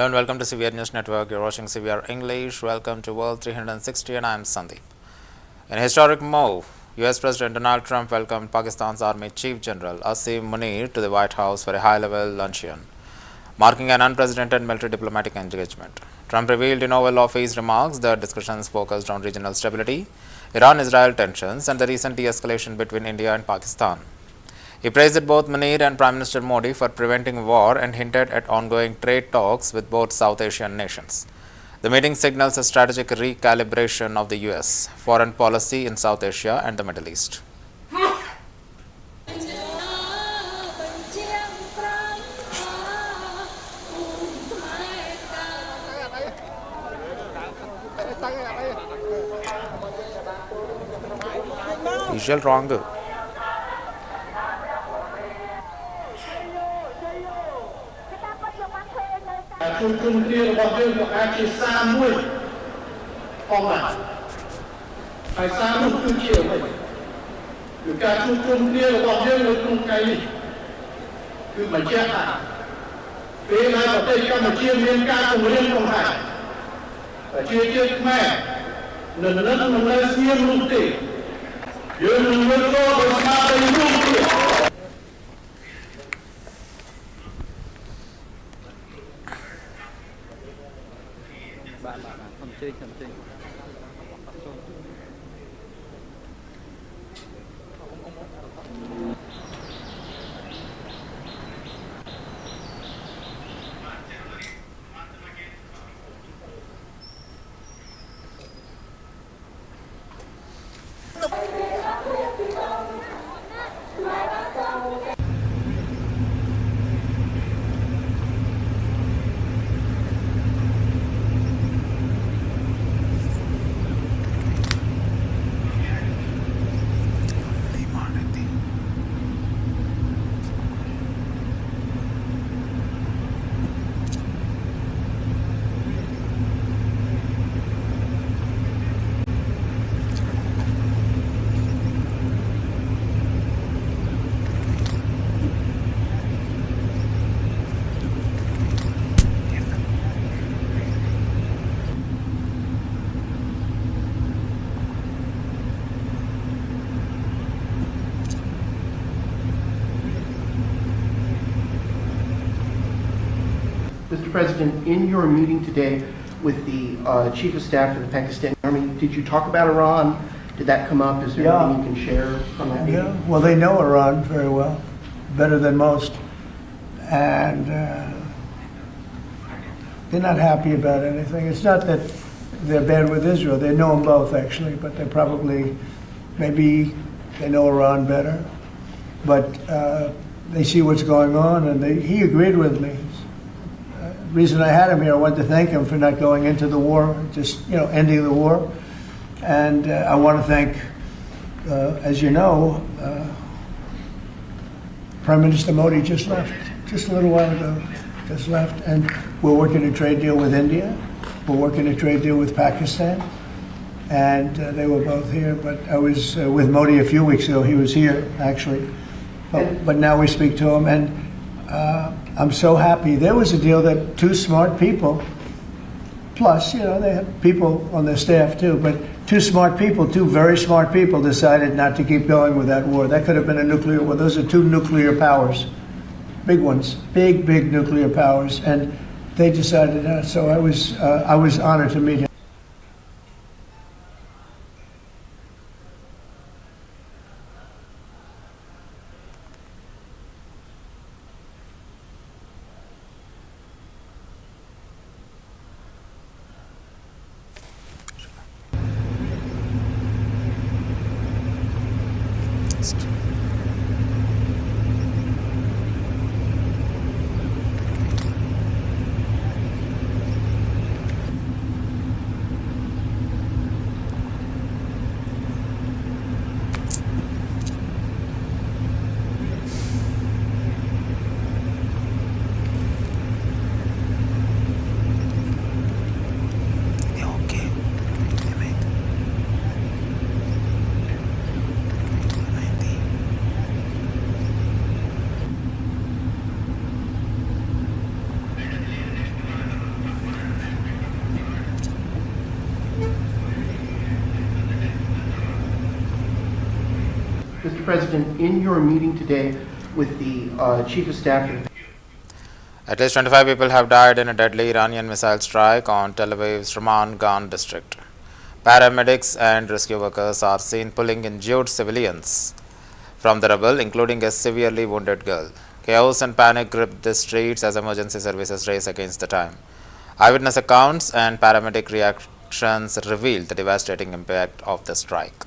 Hello and welcome to CVR News Network. You're watching CVR English. Welcome to World 360 and I am Sandeep. In a historic move, US President Donald Trump welcomed Pakistan's Army Chief General Asim Munir to the White House for a high-level luncheon, marking an unprecedented military diplomatic engagement. Trump revealed in Oval Office remarks that discussions focused on regional stability, Iran-Israel tensions, and the recent de-escalation between India and Pakistan. He praised both Munir and Prime Minister Modi for preventing war and hinted at ongoing trade talks with both South Asian nations. The meeting signals a strategic recalibration of the US foreign policy in South Asia and the Middle East. Visual wrong. Trung kia là bọn dương của ai chỉ xa mùi Ông ạ Phải xa mùi cứ chiều vậy Cứ cả trung kia là bọn dương là trung cây đi Cứ mà chết à Phía này có Tây Campuchia miền ca cùng liên cùng hải Và chia chết mẹ Lần lần lần lần xiêm luôn tỉ Dương lần lần lo bởi xa đây luôn tỉ Something. Mr. President, in your meeting today with the Chief of Staff of the Pakistani Army, did you talk about Iran? Did that come up? Is there anything you can share from that meeting? Yeah, well, they know Iran very well, better than most. And they're not happy about anything. It's not that they're bad with Israel. They know them both, actually, but they probably, maybe they know Iran better. But they see what's going on, and he agreed with me. The reason I had him here, I wanted to thank him for not going into the war, just ending the war. And I want to thank, as you know, Prime Minister Modi just left, just a little while ago, just left. And we're working a trade deal with India. We're working a trade deal with Pakistan. And they were both here. But I was with Modi a few weeks ago. He was here, actually. But now we speak to him. And I'm so happy. There was a deal that two smart people, plus, they have people on their staff too, but two very smart people decided not to keep going with that war. That could have been a nuclear war. Those are two nuclear powers, big ones, big nuclear powers, and they decided not. So I was honored to meet him. President, in your meeting today with the Chief of Staff of the At least 25 people have died in a deadly Iranian missile strike on Tel Aviv's Raman Gan district. Paramedics and rescue workers are seen pulling injured civilians from the rubble, including a severely wounded girl. Chaos and panic gripped the streets as emergency services race against the time. Eyewitness accounts and paramedic reactions revealed the devastating impact of the strike.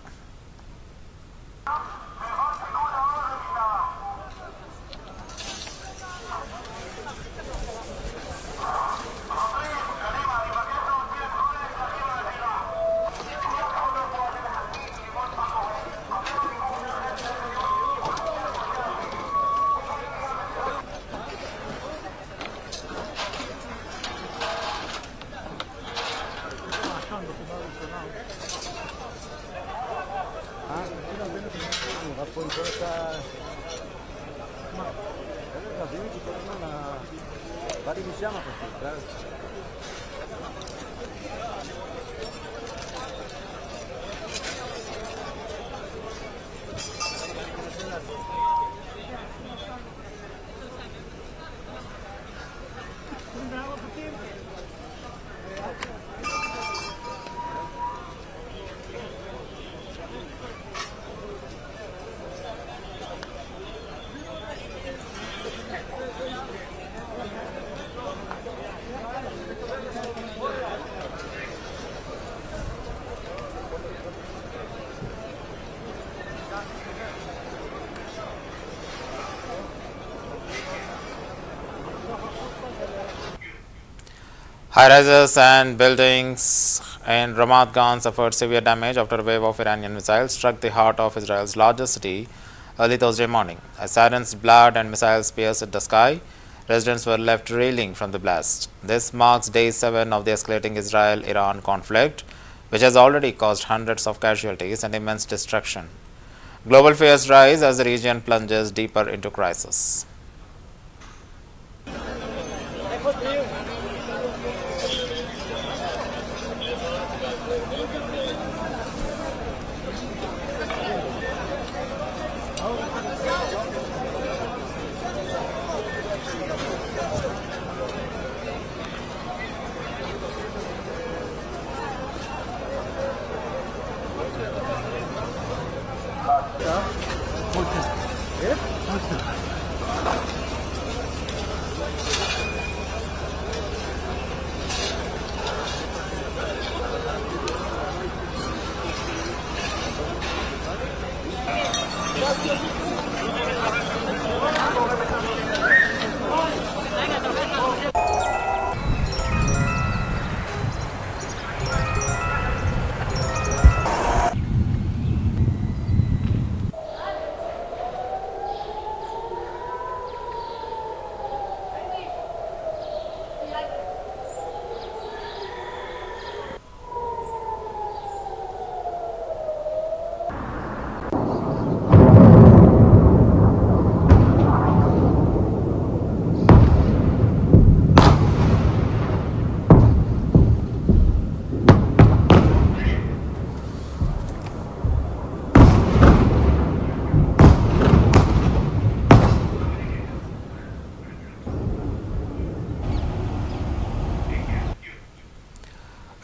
High-rises and buildings in Ramat Gan suffered severe damage after a wave of Iranian missiles struck the heart of Israel's largest city early Thursday morning. As sirens blared and missiles pierced the sky, residents were left reeling from the blast. This marks day 7 of the escalating Israel-Iran conflict, which has already caused hundreds of casualties and immense destruction. Global fears rise as the region plunges deeper into crisis.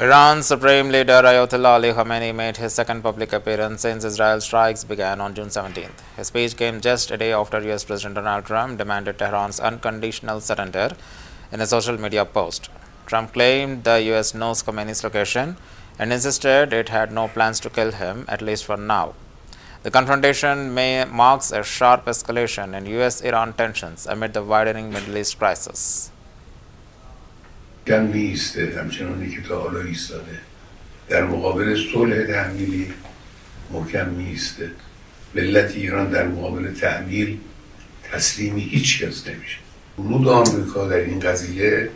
Iran's Supreme Leader Ayatollah Ali Khamenei made his second public appearance since Israel strikes began on June 17th. His speech came just a day after US President Donald Trump demanded Tehran's unconditional surrender in a social media post. Trump claimed the US knows Khamenei's location and insisted it had no plans to kill him, at least for now. The confrontation marks a sharp escalation in US-Iran tensions amid the widening Middle East crisis. محکم می‌ایسته همچنانی که تا حالا ایستاده در مقابل صلح تحمیلی محکم می‌ایسته ملت ایران در مقابل تحمیل تسلیمی هیچ کس نمیشه ورود آمریکا در این قضیه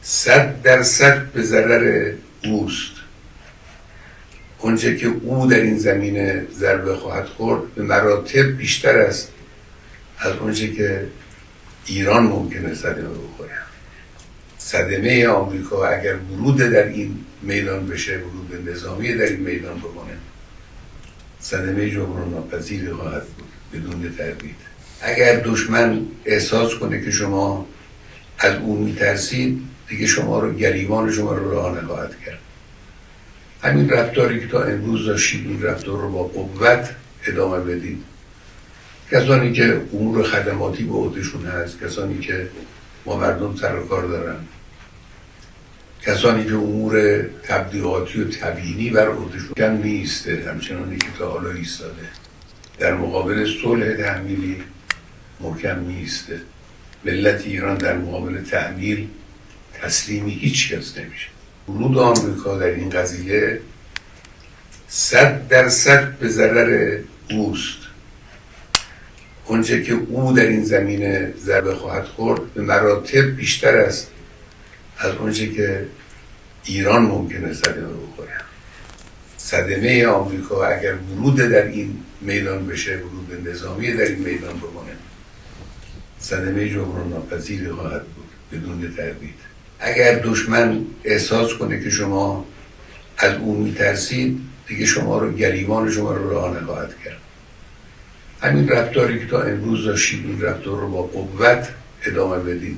100% به ضرر اوست اونچه که او در این زمینه ضربه خواهد خورد به مراتب بیشتر است از اونچه که ایران ممکنه صدمه بخوره صدمه آمریکا اگر ورود در این میدان بشه ورود نظامی در این میدان بکنه صدمه جبران ناپذیری خواهد بود بدون تردید. اگر دشمن احساس کنه که شما از او میترسید، دیگه شما رو گریبان شما رو رها نخواهد کرد. همین رفتاری که تا امروز داشتید، این رفتار رو با قوت ادامه بدید. کسانی که امور خدماتی به عهدهشون هست، کسانی که با مردم سر و کار دارن، کسانی که امور تبلیغاتی و تبیینی بر عهدهشون کم میایسته، همچنانی که تا حالا ایستاده، در مقابل صلح تحمیلی محکم میایسته. ملت ایران در مقابل تحمیل تسلیم هیچ کس نمیشه. ورود آمریکا در این قضیه 100% به ضرر اوست. اونچه که او در این زمینه ضربه خواهد خورد به مراتب بیشتر است از اونچه که ایران ممکنه صدمه بخوره. صدمه آمریکا اگر ورود در این میدان بشه، ورود نظامی در این میدان بکنه، صدمه جبران ناپذیری خواهد بود بدون تردید. اگر دشمن احساس کنه که شما از او میترسید، دیگه شما رو گریبان شما رو رها نخواهد کرد. همین رفتاری که تا امروز داشتید، این رفتار رو با قوت ادامه بدید.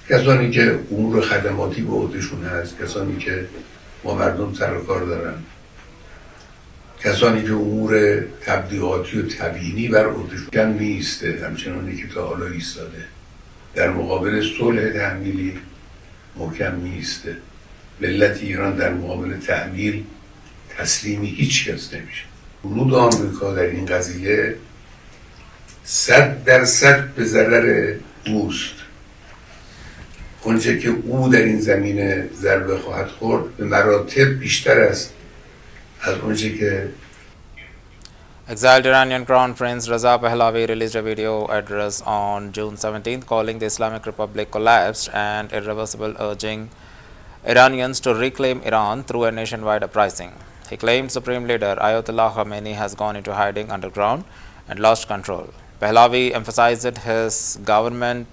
کسانی که امور خدماتی به عهدهشون هست، کسانی که با مردم سر و کار دارن، کسانی که امور تبلیغاتی و تبیینی بر عهدهشون کم میایسته، همچنانی که تا حالا ایستاده، در مقابل صلح تحمیلی محکم میایسته. ملت ایران در مقابل تحمیل تسلیم هیچ کس نمیشه. ورود آمریکا در این قضیه 100% به ضرر اوست. اونچه که او در این زمینه ضربه خواهد خورد به مراتب بیشتر است از اونچه که Exiled Iranian Crown Prince Reza Pahlavi released a video address on June 17th calling the Islamic Republic collapsed and irreversible, urging Iranians to reclaim Iran through a nationwide uprising. He claimed Supreme Leader Ayatollah Khamenei has gone into hiding underground and lost control. Pahlavi emphasized his government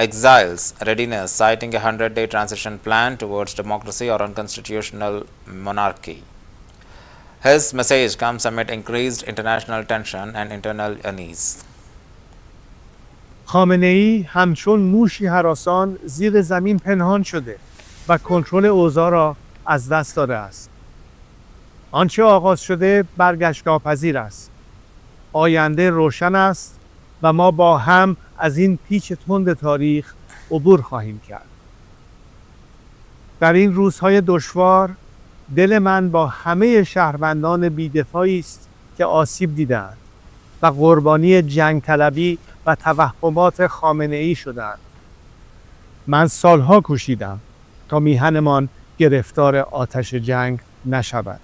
exiles' readiness, citing a 100-day transition plan towards democracy or unconstitutional monarchy. His message comes amid increased international tension and internal unease. خامنه‌ای همچون موشی هراسان زیر زمین پنهان شده و کنترل اوضاع را از دست داده است. آنچه آغاز شده برگشت ناپذیر است. آینده روشن است و ما با هم از این پیچ تند تاریخ عبور خواهیم کرد. در این روزهای دشوار دل من با همه شهروندان بی‌دفاعی است که آسیب دیدند و قربانی جنگ طلبی و توهمات خامنه‌ای شدند. من سالها کوشیدم تا میهنمان گرفتار آتش جنگ نشود.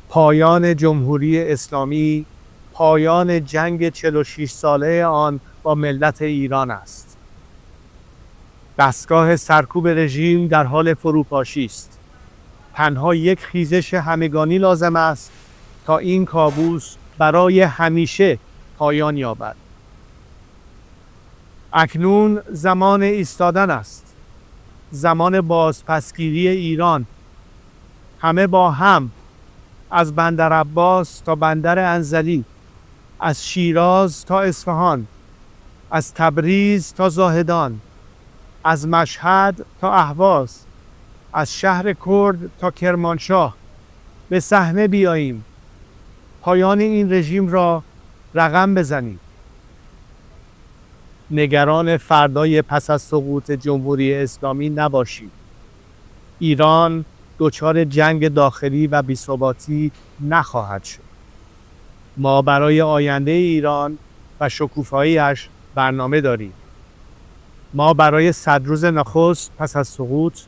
پایان جمهوری اسلامی، پایان جنگ 46 ساله آن با ملت ایران است. دستگاه سرکوب رژیم در حال فروپاشی است. تنها یک خیزش همگانی لازم است تا این کابوس برای همیشه پایان یابد. اکنون زمان ایستادن است. زمان بازپسگیری ایران. همه با هم، از بندر عباس تا بندر انزلی، از شیراز تا اصفهان، از تبریز تا زاهدان، از مشهد تا اهواز، از شهر کرد تا کرمانشاه به صحنه بیاییم. پایان این رژیم را رقم بزنیم. نگران فردای پس از سقوط جمهوری اسلامی نباشید. ایران دچار جنگ داخلی و بی‌ثباتی نخواهد شد. ما برای آینده ایران و شکوفایی‌اش برنامه داریم. ما برای 100 روز نخست پس از سقوط،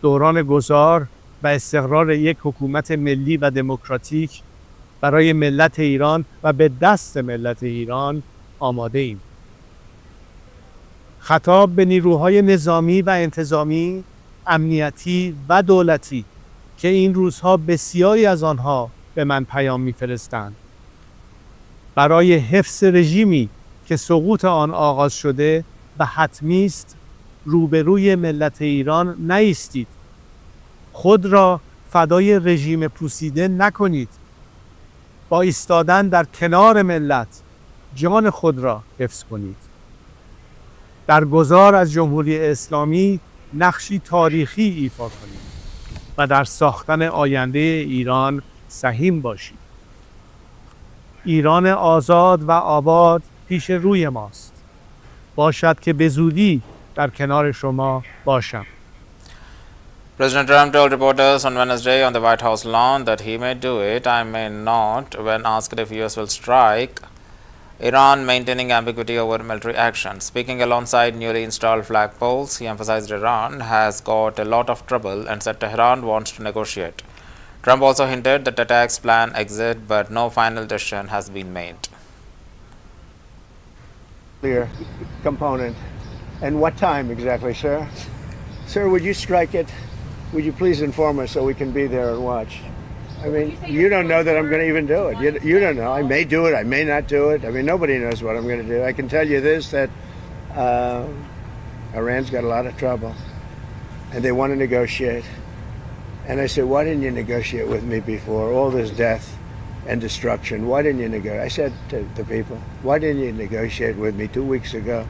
دوران گذار و استقرار یک حکومت ملی و دموکراتیک برای ملت ایران و به دست ملت ایران آماده ایم. خطاب به نیروهای نظامی و انتظامی، امنیتی و دولتی که این روزها بسیاری از آنها به من پیام می‌فرستند. برای حفظ رژیمی که سقوط آن آغاز شده و حتمی است، روبروی ملت ایران نایستید. خود را فدای رژیم پوسیده نکنید با ایستادن در کنار ملت جان خود را حفظ کنید. در گذار از جمهوری اسلامی نقشی تاریخی ایفا کنید و در ساختن آینده ایران سهیم باشید. ایران آزاد و آباد پیش روی ماست. باشد که به زودی در کنار شما باشم. President Trump told reporters on Wednesday on the White House lawn that he may do it, I may not, when asked if US will strike Iran, maintaining ambiguity over military action. Speaking alongside newly installed flagpoles, he emphasized Iran has got a lot of trouble and said Tehran wants to negotiate. Trump also hinted that attacks plan exist, but no final decision has been made. Clear component. And what time exactly, sir? Sir, would you strike it? Would you please inform us so we can be there and watch? I mean, you don't know that I'm going to even do it. You don't know. I may do it. I may not do it. I mean, nobody knows what I'm going to do. I can tell you this, that Iran's got a lot of trouble, and they want to negotiate. And I said, why didn't you negotiate with me before? All this death and destruction. Why didn't you negotiate? I said to the people, why didn't you negotiate with me 2 weeks ago?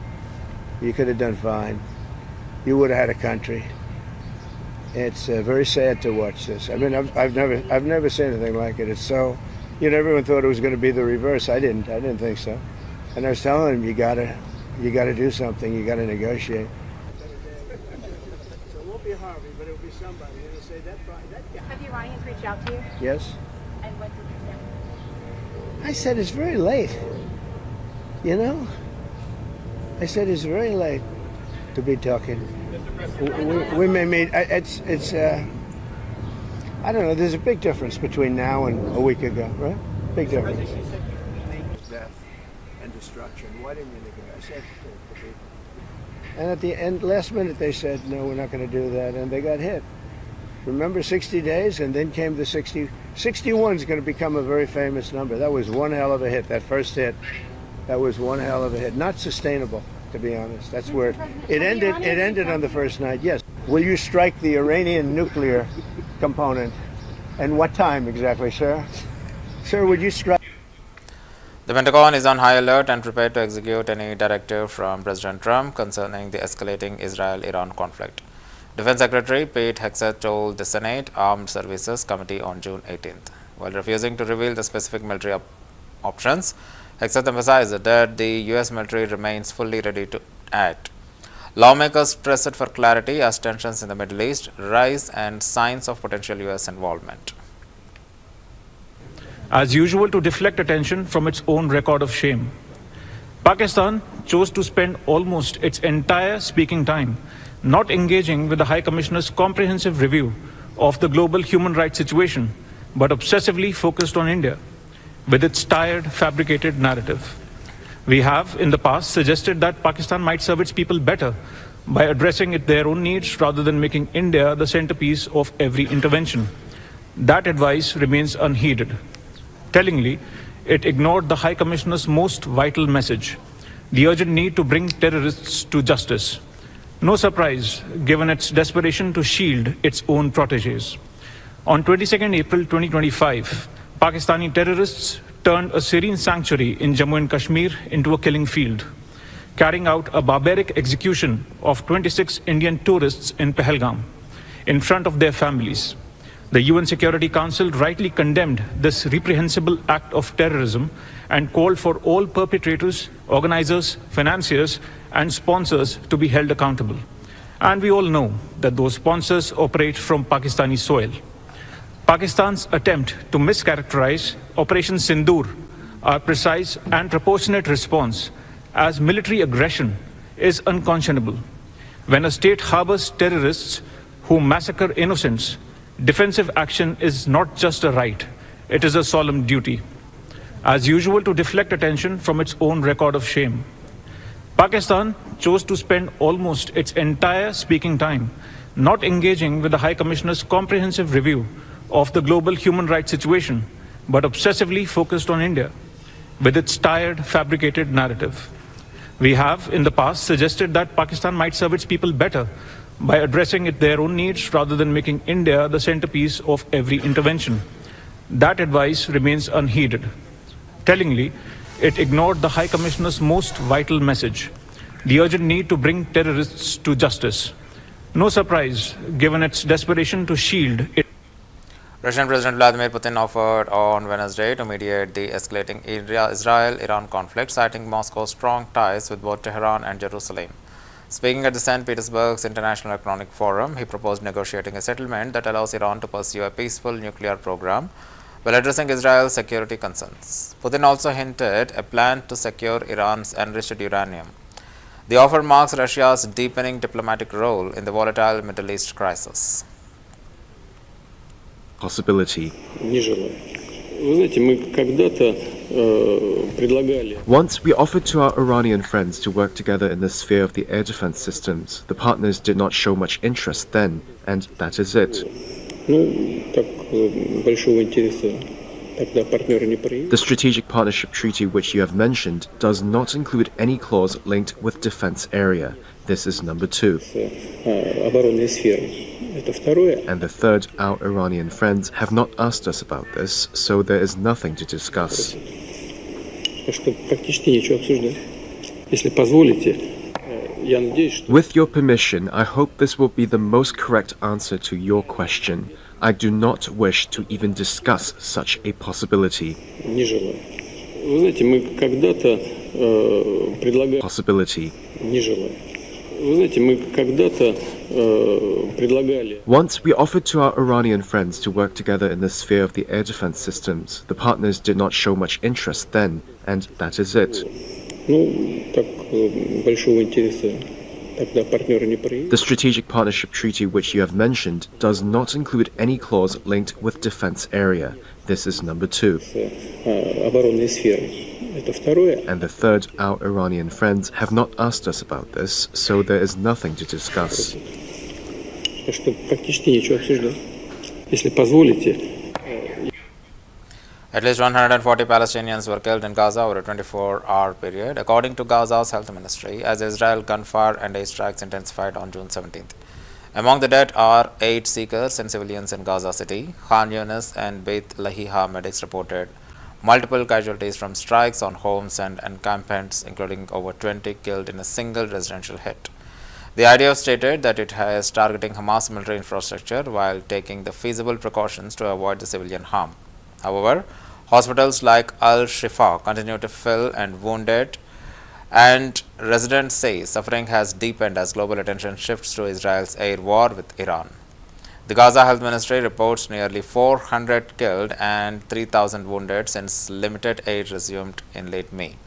You could have done fine. You would have had a country. It's very sad to watch this. I mean, I've never seen anything like it. It's so, everyone thought it was going to be the reverse. I didn't think so. And I was telling them, you gotta do something. You gotta negotiate. So it won't be Harvey, but it'll be somebody. It'll say that guy. Have the Iranians reached out to you? Yes. And what did you say? I said it's very late. I said it's very late to be talking. We may meet. It's. I don't know. There's a big difference between now and a week ago, right? Big difference. Death and destruction. Why didn't you negotiate? I said to people. And at the end, last minute, they said, no, we're not going to do that, and they got hit. Remember 60 days, and then came the 60. 61 is going to become a very famous number. That was one hell of a hit. That first hit. That was one hell of a hit. Not sustainable, to be honest. That's where it ended. It ended on the first night. Yes. Will you strike the Iranian nuclear component? And what time exactly, sir? Sir, would you strike? The Pentagon is on high alert and prepared to execute any directive from President Trump concerning the escalating Israel-Iran conflict. Defense Secretary Pete Hegseth told the Senate Armed Services Committee on June 18th. While refusing to reveal the specific military options, Hegseth emphasized that the U.S. military remains fully ready to act. Lawmakers pressed for clarity as tensions in the Middle East rise and signs of potential U.S. involvement. As usual, to deflect attention from its own record of shame, Pakistan chose to spend almost its entire speaking time not engaging with the High Commissioner's comprehensive review of the global human rights situation, but obsessively focused on India with its tired, fabricated narrative. We have, in the past, suggested that Pakistan might serve its people better by addressing their own needs rather than making India the centerpiece of every intervention. That advice remains unheeded. Tellingly, it ignored the High Commissioner's most vital message, the urgent need to bring terrorists to justice. No surprise, given its desperation to shield its own protégés. On 22nd April 2025, Pakistani terrorists turned a serene sanctuary in Jammu and Kashmir into a killing field, carrying out a barbaric execution of 26 Indian tourists in Pahalgam in front of their families. The UN Security Council rightly condemned this reprehensible act of terrorism and called for all perpetrators, organizers, financiers, and sponsors to be held accountable. And we all know that those sponsors operate from Pakistani soil. Pakistan's attempt to mischaracterize Operation Sindoor, our precise and proportionate response, as military aggression is unconscionable. When a state harbors terrorists who massacre innocents, defensive action is not just a right, it is a solemn duty. As usual, to deflect attention from its own record of shame, Pakistan chose to spend almost its entire speaking time not engaging with the High Commissioner's comprehensive review of the global human rights situation, but obsessively focused on India with its tired, fabricated narrative. We have, in the past, suggested that Pakistan might serve its people better by addressing their own needs rather than making India the centerpiece of every intervention. That advice remains unheeded. Tellingly, it ignored the High Commissioner's most vital message: the urgent need to bring terrorists to justice. No surprise, given its desperation to shield it. Russian President Vladimir Putin offered on Wednesday to mediate the escalating Israel-Iran conflict, citing Moscow's strong ties with both Tehran and Jerusalem. Speaking at the St. Petersburg's International Economic Forum, he proposed negotiating a settlement that allows Iran to pursue a peaceful nuclear program while addressing Israel's security concerns. Putin also hinted a plan to secure Iran's enriched uranium. The offer marks Russia's deepening diplomatic role in the volatile Middle East crisis. Possibility. Once we offered to our Iranian friends to work together in the sphere of the air defense systems. The partners did not show much interest then, and that is it. The Strategic Partnership Treaty which you have mentioned does not include any clause linked with defense area. This is number 2. And the third, our Iranian friends have not asked us about this, so there is nothing to discuss. With your permission, I hope this will be the most correct answer to your question. I do not wish to even discuss such a possibility. Possibility. Once we offered to our Iranian friends to work together in the sphere of the air defense systems. The partners did not show much interest then, and that is it. The Strategic Partnership Treaty which you have mentioned does not include any clause linked with defense area. This is number 2. And the third, our Iranian friends have not asked us about this, so there is nothing to discuss. At least 140 Palestinians were killed in Gaza over a 24-hour period, according to Gaza's health ministry, as Israel gunfire and airstrikes intensified on June 17th. Among the dead are 8 seekers and civilians in Gaza City. Khan Yunis and Beit Lahiha medics reported multiple casualties from strikes on homes and encampments, including over 20 killed in a single residential hit. The IDF stated that it is targeting Hamas military infrastructure while taking the feasible precautions to avoid the civilian harm. However, hospitals like Al-Shifa continue to fill and wounded, and residents say suffering has deepened as global attention shifts to Israel's air war with Iran. The Gaza Health Ministry reports nearly 400 killed and 3,000 wounded since limited aid resumed in late May.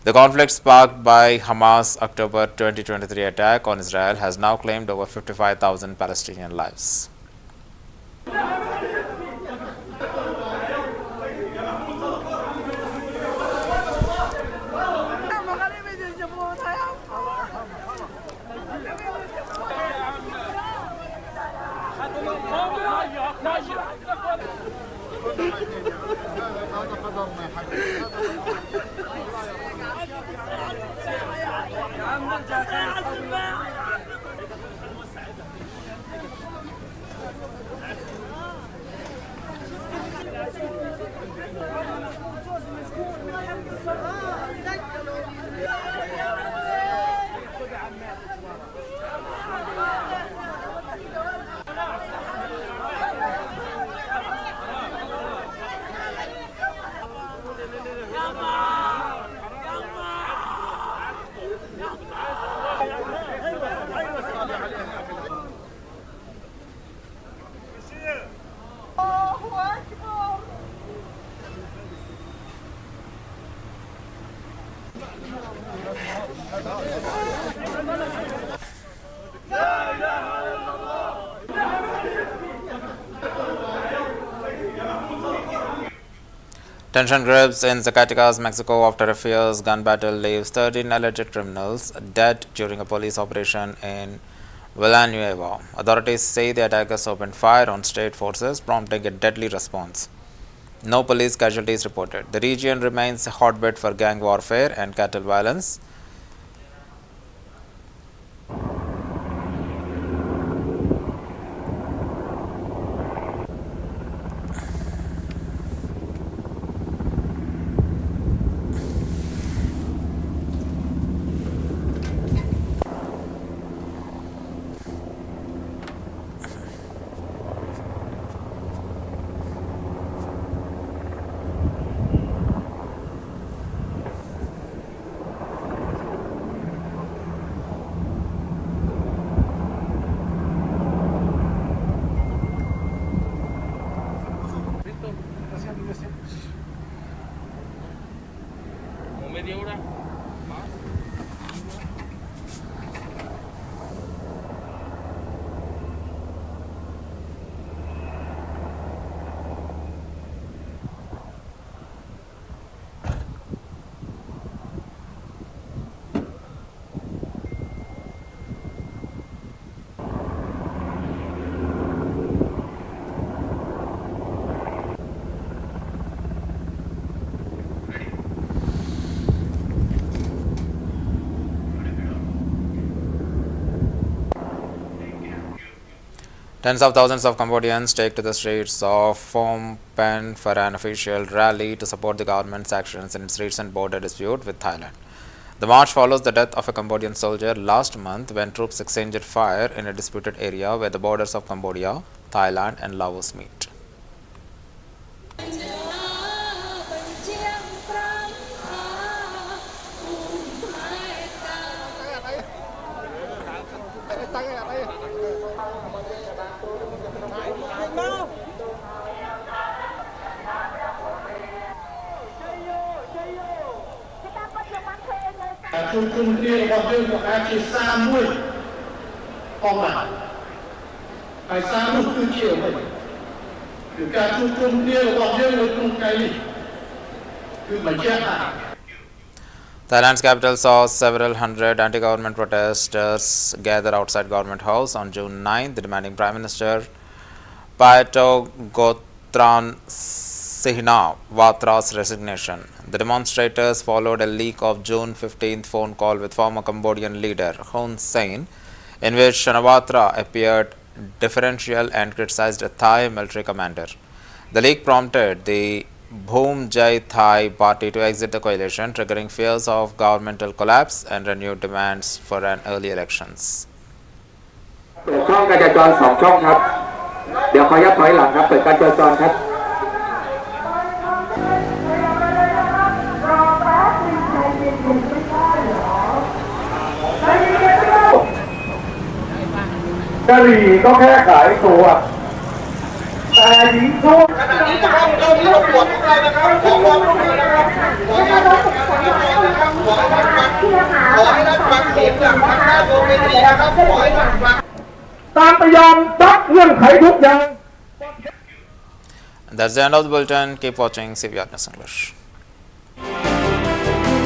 The conflict sparked by Hamas' October 2023 attack on Israel has now claimed over 55,000 Palestinian lives. Tension grips in Zacatecas, Mexico after a fierce gun battle leaves 13 alleged criminals dead during a police operation in Villanueva. Authorities say the attackers opened fire on state forces, prompting a deadly response. No police casualties reported. The region remains a hotbed for gang warfare and cattle violence. Tens of thousands of Cambodians take to the streets of Phnom Penh for an official rally to support the government's actions in its recent border dispute with Thailand. The march follows the death of a Cambodian soldier last month when troops exchanged fire in a disputed area where the borders of Cambodia, Thailand and Laos meet. Chung kiaរបស់យើងក៏អាចជាសារមួយផងដែរហើយសារនោះគឺជាអ្វីគឺការជួបជុំគ្នារបស់យើងនៅក្នុងថ្ងៃនេះគឺបញ្ជាក់ថា Thailand's capital saw several hundred anti-government protesters gather outside Government House on June 9th, demanding Prime Minister Paetongtarn Shinawatra's resignation. The demonstrators followed a leak of June 15th phone call with former Cambodian leader Hun Sen, in which Shinawatra appeared differential and criticized a Thai military commander. The leak prompted the Bhoom Jai Thai party to exit the coalition, triggering fears of governmental collapse and renewed demands for an early elections. ช่องการจราจร2 ช่องครับเดี๋ยวขออนุญาตถอยหลังครับเปิดการจราจรครับกะหรี่ก็แค่ขายตัวแต่หญิงทุกตามไปยอมตัดเงื่อนไขทุกอย่าง That's the end of the bulletin. Keep watching CVR News English.